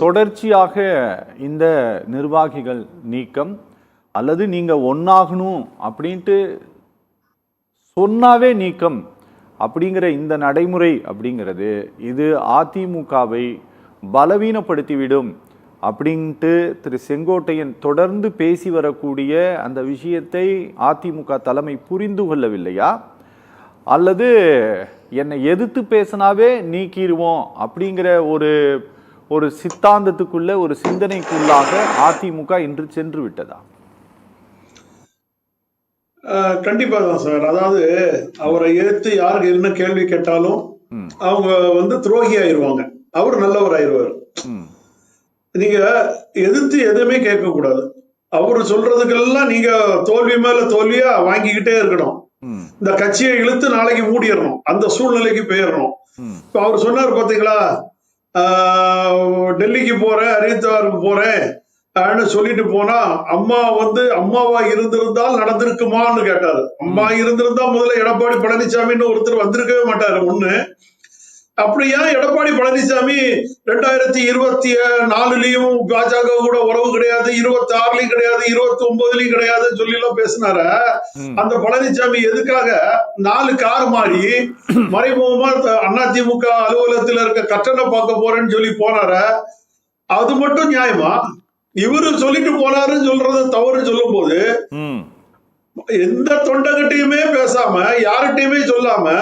தொடர்ச்சியாக இந்த நிர்வாகிகள் நீக்கம் அல்லது நீங்க ஒன்னாகணும் அப்படின்ட்டு சொன்னாவே நீக்கம் அப்படிங்கிற இந்த நடைமுறை அப்படிங்கிறது இது அதிமுகவை பலவீனப்படுத்திவிடும் அப்படின்ட்டு திரு செங்கோட்டையன் தொடர்ந்து பேசி வரக்கூடிய அந்த விஷயத்தை அதிமுக தலைமை புரிந்து கொள்ளவில்லையா, அல்லது என்னை எதிர்த்து பேசினாவே நீக்கிடுவோம் அப்படிங்கிற ஒரு சித்தாந்தத்துக்குள்ள ஒரு சிந்தனைக்குள்ளாக அதிமுக இன்று சென்று விட்டதா? கண்டிப்பா தான் சார். அதாவது அவரை எதிர்த்து யாருக்கு என்ன கேள்வி கேட்டாலும் அவங்க துரோகி ஆயிடுவாங்க, அவர் நல்லவர் ஆயிடுவார். நீங்க எதிர்த்து எதுவுமே கேட்க கூடாது. அவரு சொல்றதுக்கெல்லாம் நீங்க தோல்வி மேல தோல்வியா வாங்கிக்கிட்டே இருக்கணும். இந்த கட்சியை இழுத்து நாளைக்கு மூடிடணும், அந்த சூழ்நிலைக்கு போயிடணும். இப்ப அவர் சொன்னார் பாத்தீங்களா, டெல்லிக்கு போறேன், ஹரித்வாருக்கு போறேன் சொல்லிட்டு போனா அம்மாவா இருந்திருந்தால் நடந்திருக்குமான்னு கேட்டாரு. அம்மா இருந்திருந்தா முதல்ல எடப்பாடி பழனிசாமின்னு ஒருத்தர் வந்திருக்கவே மாட்டாரு ஒண்ணு. அப்படியா எடப்பாடி பழனிசாமி 2024லயும் பாஜக கூட உறவு கிடையாது, 26லயும் கிடையாது, 29லயும் கிடையாதுன்னு சொல்லி எல்லாம் பேசினார. அந்த பழனிசாமி எதுக்காக 4 கார் மாறி மறைமுகமா அதிமுக அலுவலகத்துல இருக்க கட்டணை பார்க்க போறேன்னு சொல்லி போனார? அது மட்டும் நியாயமா? இவரு சொல்லிட்டு போனாருன்னு சொல்றது தவறு சொல்லும் போது எந்த தொண்டகிட்டையுமே பேசாம யார்கிட்டயுமே சொல்லாம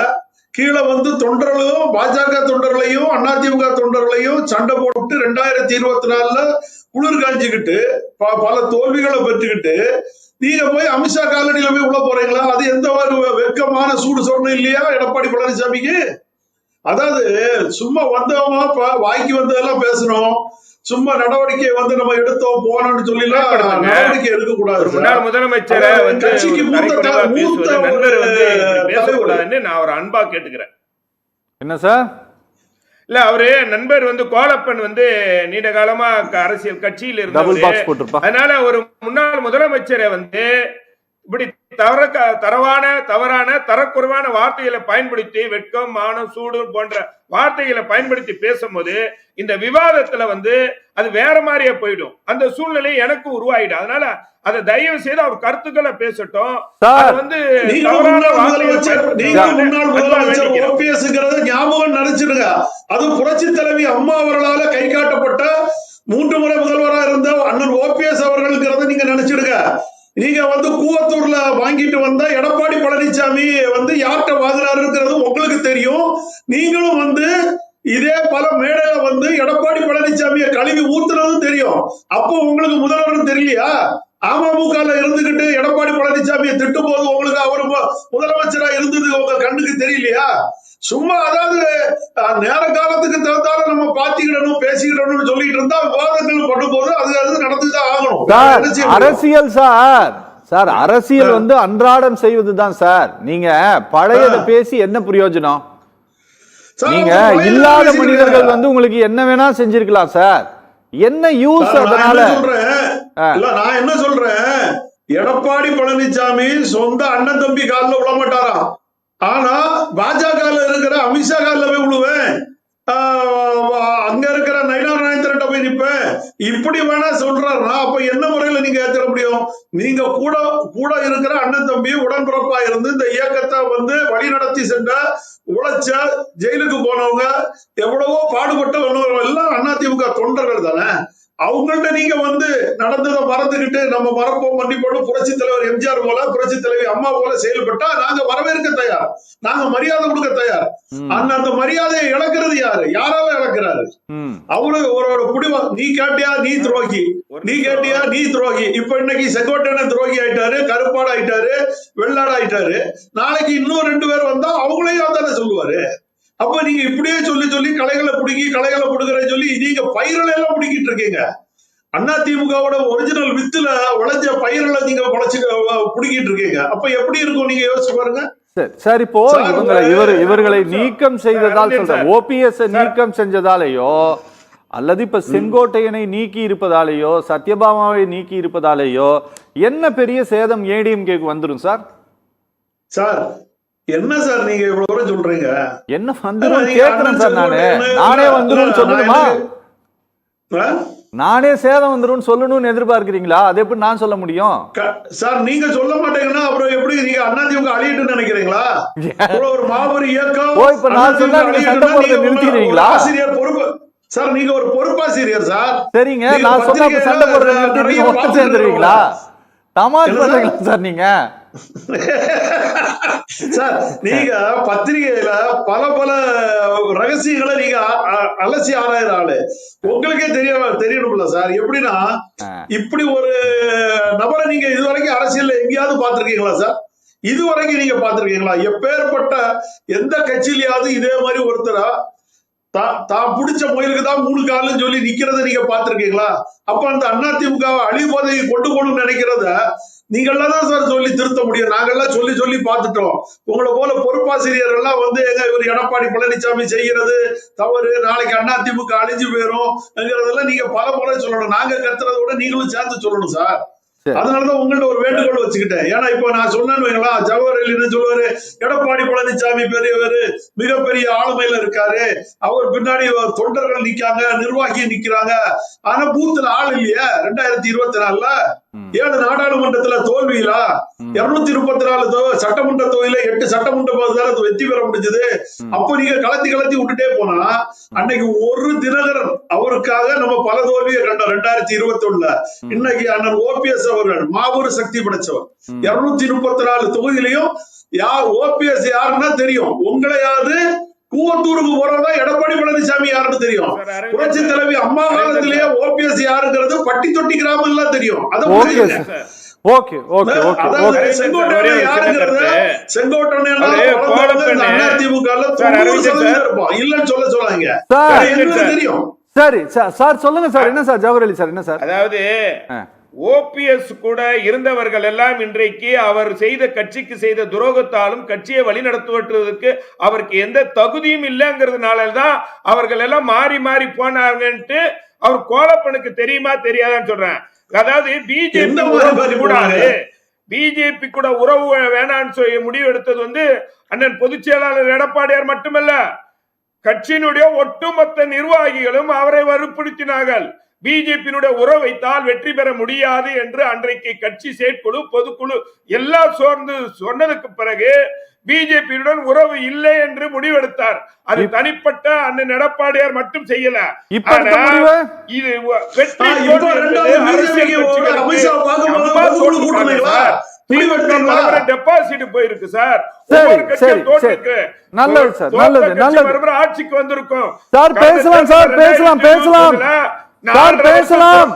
கீழே தொண்டர்களையும் பாஜக தொண்டர்களையும் அதிமுக தொண்டர்களையும் சண்டை போட்டு 2024 குளிர் காஞ்சிக்கிட்டு பல தோல்விகளை பெற்றுக்கிட்டு நீங்க போய் அமித்ஷா காலடியில போய் உள்ள போறீங்களா? அது எந்த ஒரு வெட்கமான சூடு சொன்ன இல்லையா எடப்பாடி பழனிசாமிக்கு? அதாவது சும்மா வந்தவங்க வாய்க்கு வந்ததெல்லாம் பேசணும், சும்மா நடவடிக்கை நம்ம எடுத்தோம் போனோம்னு சொல்லி நடவடிக்கை எடுக்க கூடாது. முன்னாள் முதலமைச்சரை கட்சிக்கு பேசக்கூடாதுன்னு நான் ஒரு அன்பா கேட்டுக்கிறேன். என்ன சார்? இல்ல அவரு நண்பர் கோலப்பன் நீண்ட காலமா அரசியல் கட்சியில் இருந்தவர். அதனால ஒரு முன்னாள் முதலமைச்சரை இப்படி தவறான தரக்குறைவான வார்த்தைகளை பயன்படுத்தி வெட்கம் மானம் சூடு போன்ற வார்த்தைகளை பயன்படுத்தி பேசும்போது இந்த விவாதத்துல அது வேற மாதிரியே போயிடும். அந்த சூழ்நிலை எனக்கு உருவாயிடும். அதனால அதை தயவு செய்து அவர் கருத்துக்களை பேசட்டும். ஞாபகம் நினைச்சிருங்க, அது புரட்சி தலைவி அம்மா அவர்களால கை காட்டப்பட்ட 3 முறை முதல்வராக இருந்த அண்ணன் ஓபிஎஸ் அவர்களுங்கிறத நீங்க நினைச்சிடுங்க. நீங்க கூவத்தூர்ல வாங்கிட்டு வந்த எடப்பாடி பழனிசாமி யார்கிட்ட வாங்கினாருங்கிறது உங்களுக்கு தெரியும். நீங்களும் இதே பல மேடையில எடப்பாடி பழனிசாமியை கழுவி ஊத்துறதும் தெரியும். அப்போ உங்களுக்கு முதல்வர் தெரியலையா? அமமுகல இருந்துகிட்டு எடப்பாடி பழனிசாமியை திட்டும் போது உங்களுக்கு அவரு முதலமைச்சரா இருந்தது உங்க கண்ணுக்கு தெரியலையா? சும்மா அதாவது நேர காலத்துக்கு தகுந்தாலும் நம்ம பாத்திக்கிடணும் பேசிக்கிடணும்னு சொல்லிட்டு இருந்தா விவாதங்கள் பண்ணும் போது அது நடந்துதான் ஆகணும். அரசியல் சார் அரசியல் அன்றாடம் செய்வதுதான் சார். நீங்க பழையத பேசி என்ன பிரயோஜனம்? நீங்க இல்லாத மனிதர்கள் உங்களுக்கு என்ன வேணா செஞ்சிருக்கலாம் சார், என்ன யூஸ்? அதனால நான் என்ன சொல்றேன், எடப்பாடி பழனிசாமி சொந்த அண்ணன் தம்பி காலில் விழமாட்டாராம். ஆனா பாஜக இருக்கிற அமித்ஷா காலில் போய் விழுவேன், அங்க இருக்கிற நயினார் நாயந்திரட்ட போய் நிப்பேன், இப்படி வேணா சொல்றாருன்னா அப்ப என்ன முறையில நீங்க ஏத்துற முடியும்? நீங்க கூட இருக்கிற அண்ணன் தம்பி உடன்பிறப்பா இருந்து இந்த இயக்கத்தை வழி நடத்தி சென்ற உழைச்ச ஜெயிலுக்கு போனவங்க எவ்வளவோ பாடுபட்ட எல்லாம் அதிமுக தொண்டர்கள் தானே. அவங்கள்ட்ட நீங்க நடந்ததை மறந்துகிட்டு நம்ம மறப்போம் மன்னிப்போம் புரட்சி தலைவர் எம்ஜிஆர் போல புரட்சி தலைவி அம்மா போல செயல்பட்டா நாங்க வரவேற்க தயார், நாங்க மரியாதை கொடுக்க தயார். அந்த மரியாதையை இழக்கிறது யாரு? யாரால இழக்கிறாரு? அவரு ஒரு குடிவா நீ கேட்டியா நீ துரோகி, நீ கேட்டியா நீ துரோகி. இப்ப இன்னைக்கு செங்கோட்டையன் துரோகி ஆயிட்டாரு, கருப்பாடு ஆயிட்டாரு, வெள்ளாடு ஆயிட்டாரு. நாளைக்கு இன்னும் 2 பேர் வந்தா அவங்களையும் தானே சொல்லுவாரு. அப்ப நீங்க இப்படியே சொல்லி கலைகளை புடுங்குறேன்னு சொல்லி நீங்க பயிர்களை எல்லாம் பிடிக்கிட்டு இருக்கீங்க. அதிமுகவோட ஒரிஜினல் வித்துல உழைஞ்ச பயிர்களை நீங்க புடிக்கிட்டு இருக்கீங்க. அப்ப எப்படி இருக்கும் நீங்க யோசிச்சு பாருங்க. சார் இப்போ இவர்களை நீக்கம் செய்ததால் சொல்ற ஓபிஎஸ் நீக்கம் செஞ்சதாலேயோ அல்லது இப்ப செங்கோட்டையனை நீக்கி இருப்பதாலேயோ சத்யபாமாவை நீக்கி இருப்பதாலேயோ என்ன பெரிய சேதம் ஏடிஎம்கேக்கு வந்துடும் சார்? சார் என்ன சார் நீங்க இவ்வளவு தூரம் சொல்றீங்க? என்ன வந்துரும் கேக்குறேன் சார், நானே வந்துரும் சொல்லுமா? நானே சேதம் வந்துரும் சொல்லணும்னு எதிர்பார்க்கிறீங்களா? அது எப்படி நான் சொல்ல முடியும் சார்? நீங்க சொல்ல மாட்டீங்கன்னா அப்புறம் எப்படி நீங்க அதிமுக அழியிட்டு நினைக்கிறீங்களா? ஒரு மாபெரும் இயக்கம் இப்ப நான் சொன்னா நீங்க சண்டை போடுறத நிறுத்திடுவீங்களா? ஆசிரியர் பொறுப்பு சார், நீங்க ஒரு பொறுப்பாசிரியர் சார். சரிங்க, நான் சொன்னா சண்டை போடுறத நிறுத்தி ஒட்டு சேர்ந்துருவீங்களா? தமாஷ் பண்றீங்களா சார் நீங்க? சார், நீங்க பத்திரிகையில பல பல ரகசியங்களை நீங்க அலசி ஆராயிற ஆளு. உங்களுக்கே தெரியணும்ல சார். எப்படின்னா, இப்படி ஒரு நபரை நீங்க இதுவரைக்கும் அரசியல்ல எங்கேயாவது பாத்திருக்கீங்களா சார்? இதுவரைக்கும் நீங்க பாத்திருக்கீங்களா? எப்பேற்பட்ட எந்த கட்சியிலயாவது இதே மாதிரி ஒருத்தரா தான் பிடிச்ச முயலுக்கு தான் 3 கால்னு சொல்லி நிக்கிறத நீங்க பாத்திருக்கீங்களா? அப்ப அந்த அதிமுக அழிவுபாதையை கொண்டு போகணும்னு நினைக்கிறத நீங்கள்லாம் தான் சார் சொல்லி திருத்த முடியும். நாங்கெல்லாம் சொல்லி சொல்லி பார்த்துட்டோம். உங்களை போல பொறுப்பாசிரியர் எல்லாம் வந்து இவர் எடப்பாடி பழனிசாமி செய்கிறது தவறு, நாளைக்கு அதிமுக அழிஞ்சு போயிரும் நீங்க பல முறை சொல்லணும். நாங்க கத்துறத விட நீங்களும் சேர்ந்து சொல்லணும் சார். அதனாலதான் உங்கள்ட்ட ஒரு வேண்டுகோள் வச்சுக்கிட்டேன். ஏன்னா இப்ப நான் சொன்னேன்னு ஜவஹர் என்ன சொல்லுவாரு, எடப்பாடி பழனிசாமி பெரியவர், மிகப்பெரிய ஆளுமையில இருக்காரு, அவர் பின்னாடி தொண்டர்கள் நிக்காங்க, நிர்வாகி நிக்கிறாங்க, ஆனா பூத்துல ஆள் இல்லையா? 2024ல 7 நாடாளுமன்றத்துல தோல்வியிலா 234 சட்டமன்ற தொகுதியில 8 சட்டமன்ற வெற்றி பெற முடிஞ்சது. அப்ப நீங்க கலத்தி விட்டுட்டே போனா அன்னைக்கு ஒரு தினகரன் அவருக்காக நம்ம பல தோல்வியை கண்டோம். 2021ல இன்னைக்கு அண்ணன் ஓபிஎஸ் அவர்கள் மாபெரும் சக்தி படைச்சவர். 234 தொகுதியிலையும் ஓபிஎஸ் யாருன்னா தெரியும். உங்களையாவது கூவத்தூருக்கு போறதா எடப்பாடி பழனிசாமி யாருன்னு தெரியும். புரட்சி தலைவி அம்மா காலத்திலேயே ஓபிஎஸ் யாருங்கிறது பட்டி தொட்டி கிராமம் எல்லாம் தெரியும். இல்லன்னு சொல்ல சொல்லாங்க தெரியும். சரி சார், சொல்லுங்க சார். என்ன சார் ஜவஹர் அலி சார்? என்ன சார்? அதாவது ஓபிஎஸ் கூட இருந்தவர்கள் எல்லாம் இன்றைக்கு அவர் செய்த கட்சிக்கு செய்த துரோகத்தாலும் கட்சியை வழி நடத்துவதற்கு அவருக்கு எந்த தகுதியும் இல்லைங்கிறதுனாலதான் அவர்கள் எல்லாம் மாறி மாறி போனாங்கன்ட்டு அவர் கோலப்பனுக்கு தெரியுமா தெரியாதான்னு சொல்றேன். அதாவது பிஜேபி கூட உறவு வேணான்னு சொல்லி முடிவு எடுத்தது வந்து அண்ணன் பொதுச் செயலாளர் எடப்பாடியார் மட்டுமல்ல, கட்சியினுடைய ஒட்டுமொத்த நிர்வாகிகளும் அவரை வலுப்படுத்தினார்கள். பிஜேபியினுடைய உறவு வைத்தால் வெற்றி பெற முடியாது என்று அன்றைக்கு கட்சி செயற்குழு பொதுக்குழு எல்லாம் சொன்னதுக்கு பிறகு பிஜேபியுடன் உறவு இல்லை என்று முடிவெடுத்தார். அது தனிப்பட்ட அண்ணன் எடப்பாடியார் மட்டும் செய்யல. இது டெபாசிட் போயிருக்கு சார். ஆட்சிக்கு வந்திருக்கும் சார். பேசலாம் சார், பேசலாம் பேசலாம் சார், பேசலாம் சார், பேசலாம் சார்,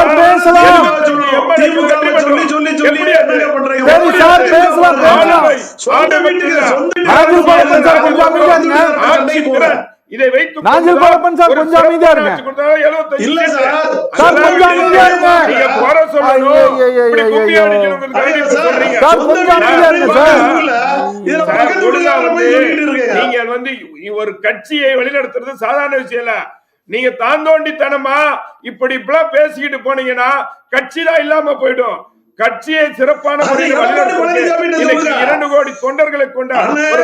பேசலாம் பேசலாம். இதை வைத்து நாஞ்சில் கோலப்பன் சார் கொஞ்சம் அமைதியா இருங்க. இல்ல சார், சார் கொஞ்சம் அமைதியா இருங்க. நீங்க போற சொல்லணும். இப்படி குப்பி அடிக்கிறவங்க சார் கொஞ்சம் அமைதியா இருங்க சார். நீங்க வந்து ஒரு கட்சியை வழிநடத்துறது சாதாரண விஷயம் இல்ல. நீங்க தாந்தோண்டித்தனமா இப்படி இப்பெல்லாம் பேசிக்கிட்டு போனீங்கன்னா கட்சி தான் இல்லாம போயிடும். கட்சியை சிறப்பான 2 கோடி தொண்டர்களை கொண்ட ஒரு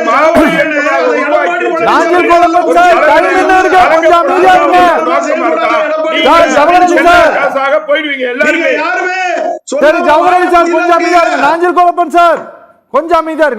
போயிடுவீங்க எல்லாருமே. நாஞ்சில் கோலப்பன் சார் கொஞ்சம் அமைதியா இருங்க.